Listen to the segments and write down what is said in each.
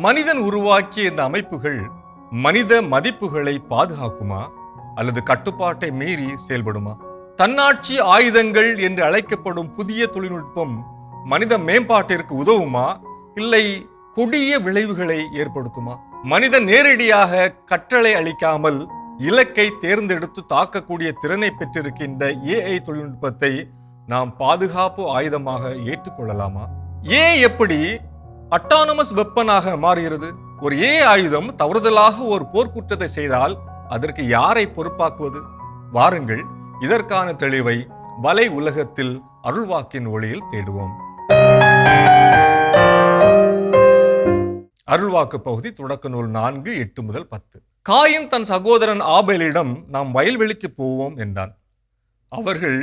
மனிதன் உருவாக்கிய இந்த அமைப்புகள் மனித மதிப்புகளை பாதுகாக்குமா அல்லது கட்டுப்பாட்டை மீறி செயல்படுமா? தன்னாட்சி ஆயுதங்கள் என்று அழைக்கப்படும் புதிய தொழில்நுட்பம் மனித மேம்பாட்டிற்கு உதவுமா இல்லை கொடிய விளைவுகளை ஏற்படுத்துமா? மனிதன் நேரடியாக கட்டளை அளிக்காமல் இலக்கை தேர்ந்தெடுத்து தாக்கக்கூடிய திறனை பெற்றிருக்கின்ற AI தொழில்நுட்பத்தை நாம் பாதுகாப்பு ஆயுதமாக ஏற்றுக்கொள்ளலாமா? எப்படி அட்டானமஸ் வெப்பனாக மாறுகிறது? ஒரு ஆயுதம் தவறுதலாக ஒரு போர்க்குற்றத்தை செய்தால் அதற்கு யாரை பொறுப்பாக்குவது? வாருங்கள், இதற்கான தெளிவை வலை உலகத்தில் அருள்வாக்கின் ஒளியில் தேடுவோம். அருள்வாக்கு பகுதி தொடக்க நூல் 4:8 முதல் 10. காயின் தன் சகோதரன் ஆபேலிடம் நாம் வயல்வெளிக்கு போவோம் என்றான். அவர்கள்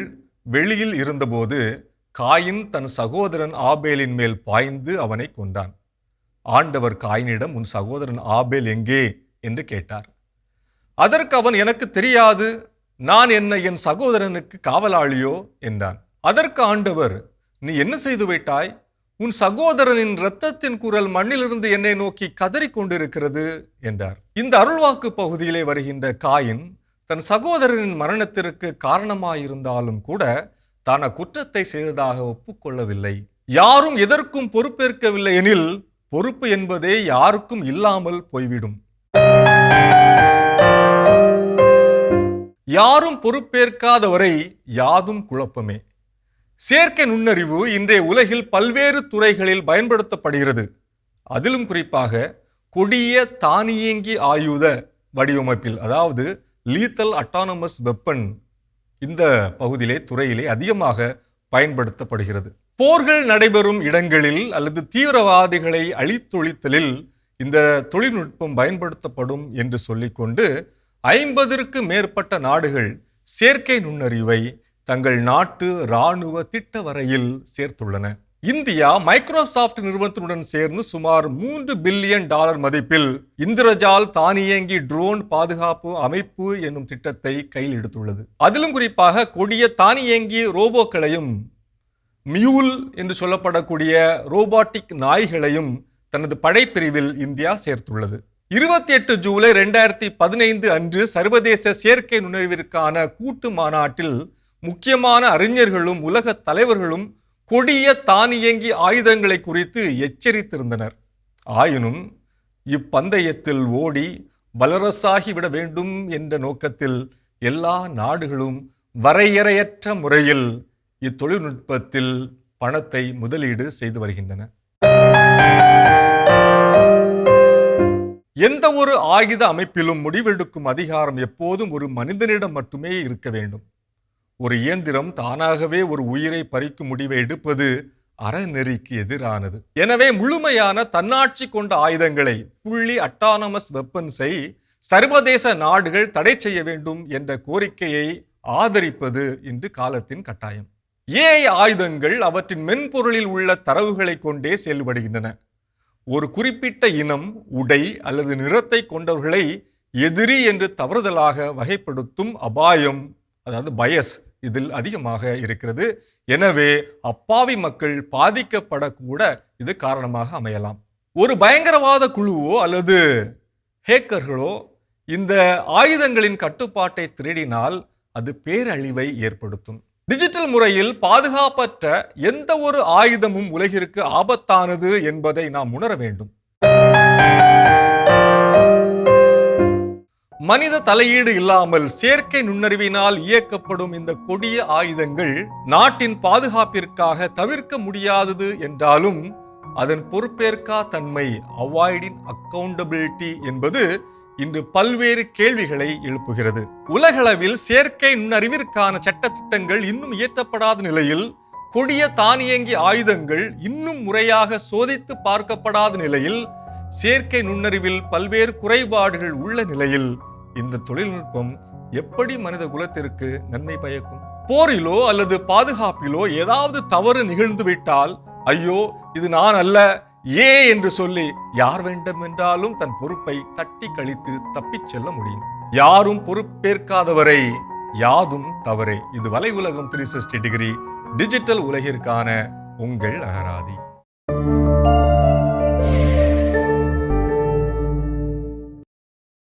வெளியில் இருந்தபோது காயின் தன் சகோதரன் ஆபேலின் மேல் பாய்ந்து அவனை கொண்டான். ஆண்டவர் காயினிடம், உன் சகோதரன் ஆபேல் எங்கே என்று கேட்டார். அதற்கு அவன், எனக்கு தெரியாது, நான் என்ன என் சகோதரனுக்கு காவலாளியோ என்றான். அதற்கு ஆண்டவர், நீ என்ன செய்து விட்டாய்? உன் சகோதரனின் இரத்தத்தின் குரல் மண்ணிலிருந்து என்னை நோக்கி கதறிக் கொண்டிருக்கிறது என்றார். இந்த அருள்வாக்கு பகுதியிலே வருகின்ற காயின் தன் சகோதரனின் மரணத்திற்கு காரணமாயிருந்தாலும் கூட தான குற்றத்தை செய்ததாக ஒப்புக்கொள்ளவில்லை. யாரும் எதற்கும் பொறுப்பேற்கவில்லை எனில் பொறுப்பு என்பதே யாருக்கும் இல்லாமல் போய்விடும். யாரும் பொறுப்பேற்காதவரை யாதும் குழப்பமே. செயற்கை நுண்ணறிவு இன்றைய உலகில் பல்வேறு துறைகளில் பயன்படுத்தப்படுகிறது. அதிலும் குறிப்பாக கொடிய தானியங்கி ஆயுத வடிவமைப்பில், அதாவது லீத்தல் அட்டானமஸ் வெப்பன், இந்த பகுதியிலே துறையிலே அதிகமாக பயன்படுத்தப்படுகிறது. போர்கள் நடைபெறும் இடங்களில் அல்லது தீவிரவாதிகளை அழித்தொழித்தலில் இந்த தொழில்நுட்பம் பயன்படுத்தப்படும் என்று சொல்லிக்கொண்டு 50ற்கு மேற்பட்ட நாடுகள் செயற்கை நுண்ணறிவை தங்கள் நாட்டு இராணுவ திட்ட வரையில் சேர்த்துள்ளன. இந்தியா மைக்ரோசாப்ட் நிறுவனத்துடன் சேர்ந்து சுமார் $3 பில்லியன் மதிப்பில் இந்திரஜால் தானியங்கி ட்ரோன் பாதுகாப்பு அமைப்பு என்னும் திட்டத்தை கையில் எடுத்துள்ளது. அதிலும் குறிப்பாக கொடிய தானியங்கி ரோபோக்களையும் மியூல் என்று சொல்லப்படக்கூடிய ரோபாட்டிக் நாய்களையும் தனது படைப்பிரிவில் இந்தியா சேர்த்துள்ளது. 28 ஜூலை 2015 அன்று சர்வதேச செயற்கை நுண்ணறிவிற்கான கூட்டு மாநாட்டில் முக்கியமான அறிஞர்களும் உலக தலைவர்களும் கொடிய தானியங்கி ஆயுதங்களை குறித்து எச்சரித்திருந்தனர். ஆயினும் இப்பந்தயத்தில் ஓடி வல்லரசாகிவிட வேண்டும் என்ற நோக்கத்தில் எல்லா நாடுகளும் வரையறையற்ற முறையில் இத்தொழில்நுட்பத்தில் பணத்தை முதலீடு செய்து வருகின்றன. எந்த ஒரு ஆயுத அமைப்பிலும் முடிவெடுக்கும் அதிகாரம் எப்போதும் ஒரு மனிதனிடம் மட்டுமே இருக்க வேண்டும். ஒரு இயந்திரம் தானாகவே ஒரு உயிரை பறிக்கும் முடிவை எடுப்பது அறநெறிக்கு எதிரானது. எனவே முழுமையான தன்னாட்சி கொண்ட ஆயுதங்களை, ஃபுல்லி அட்டானமஸ் வெப்பன்ஸை சர்வதேச நாடுகள் தடை செய்ய வேண்டும் என்ற கோரிக்கையை ஆதரிப்பது இன்று காலத்தின் கட்டாயம். ஆயுதங்கள் அவற்றின் மென்பொருளில் உள்ள தரவுகளை கொண்டே செயல்படுகின்றன. ஒரு குறிப்பிட்ட இனம், உடை அல்லது நிறத்தை கொண்டவர்களை எதிரி என்று தவறுதலாக வகைப்படுத்தும் அபாயம், அதாவது பயஸ், இதில் அதிகமாக இருக்கிறது. எனவே அப்பாவி மக்கள் பாதிக்கப்படக்கூட இது காரணமாக அமையலாம். ஒரு பயங்கரவாத குழுவோ அல்லது ஹேக்கர்களோ இந்த ஆயுதங்களின் கட்டுப்பாட்டை திருடினால் அது பேரழிவை ஏற்படுத்தும். டிஜிட்டல் முறையில் பாதுகாப்பற்ற எந்த ஒரு ஆயுதமும் உலகிற்கு ஆபத்தானது என்பதை நாம் உணர வேண்டும். மனித தலையீடு இல்லாமல் செயற்கை நுண்ணறிவினால் இயக்கப்படும் இந்த கொடிய ஆயுதங்கள் நாட்டின் பாதுகாப்பிற்காக தவிர்க்க முடியாதது என்றாலும் அதன் பொறுப்பேற்கா தன்மை, அவாய்டிங் அக்கவுண்டபிலிட்டி என்பது இன்று பல்வேறு கேள்விகளை எழுப்புகிறது. உலகளவில் செயற்கை நுண்ணறிவிற்கான சட்டத்திட்டங்கள் இன்னும் இயற்றப்படாத நிலையில், கொடிய தானியங்கி ஆயுதங்கள் இன்னும் முறையாக சோதித்து பார்க்கப்படாத நிலையில், செயற்கை நுண்ணறிவில் பல்வேறு குறைபாடுகள் உள்ள நிலையில் இந்த தொழில்நுட்பம் எப்படி மனித குலத்திற்கு நன்மை பயக்கும்? போரிலோ அல்லது பாதுகாப்பிலோ ஏதாவது தவறு நிகழ்ந்துவிட்டால், ஐயோ இது நான் அல்ல, என்று சொல்லி யார் வேண்டுமென்றாலும் தன் பொறுப்பை தட்டி கழித்து தப்பிச் செல்ல முடியும். யாரும் பொறுப்பேற்காதவரை யாதும் தவறே. இது வலை உலகம் 360 டிஜிட்டல் உலகிற்கான உங்கள் அகராதி.